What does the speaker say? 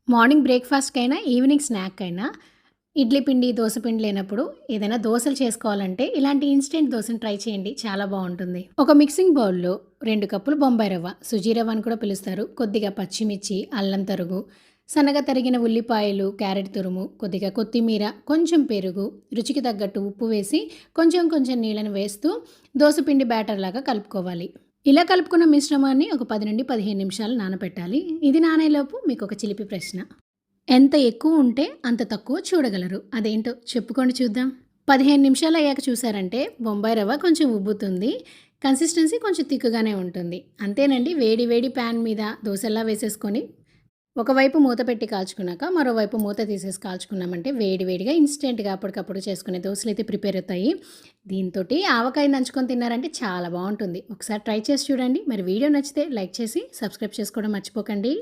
Morning బ్రేక్‌ఫాస్ట్‌కైనా, evening స్నాక్‌కైనా idli పిండి, దోస పిండి లేనప్పుడు ఏదైనా దోసలు చేసుకోవాలంటే ఇలాంటి ఇన్‌స్టెంట్ దోసని ట్రై చేయండి. చాలా బావుంటుంది. ఒక మిక్సింగ్ బౌల్‌లో 2 కప్పులు బొంబాయి రవ్వ, సుజీ రవ్వ అని కూడా పిలుస్తారు. కొద్దిగా పచ్చిమిర్చి, అల్లం తరుగు, సన్నగా తరిగిన ఉల్లిపాయలు, క్యారెట్ తురుము, కొద్దిగా కొత్తిమీర, కొంచెం పెరుగు, రుచికి తగ్గట్టు ఉప్పు వేసి కొంచెం కొంచెం నీళ్ళని వేస్తూ దోస పిండి బ్యాటర్‌లాగా కలుపుకోవాలి. ఇలా కలుపుకున్న మిశ్రమాన్ని ఒక 10-15 నిమిషాలు నానబెట్టాలి. ఇది నానేలోపు మీకొక చిలిపి ప్రశ్న. ఎంత ఎక్కువ ఉంటే అంత తక్కువ చూడగలరు. అదేంటో చెప్పుకోండి చూద్దాం. 15 నిమిషాలయ్యాక చూసారంటే బొంబాయి రవ్వ కొంచెం ఉబ్బుతుంది. కన్సిస్టెన్సీ కొంచెం తిక్కుగానే ఉంటుంది. అంతేనండి. వేడి వేడి ప్యాన్ మీద దోసల్లా వేసేసుకొని ఒకవైపు మూత పెట్టి కాల్చుకున్నాక మరోవైపు మూత తీసేసి కాల్చుకున్నామంటే వేడి వేడిగా ఇన్‌స్టెంట్‌గా అప్పటికప్పుడు చేసుకునే దోసలైతే ప్రిపేర్ అవుతాయి. దీంతోటి ఆవకాయ నంచుకొని తిన్నారంటే చాలా బావుంటుంది. ఒకసారి ట్రై చేసి చూడండి. మరి వీడియో నచ్చితే లైక్ చేసి సబ్స్క్రైబ్ చేసుకోవడం మర్చిపోకండి.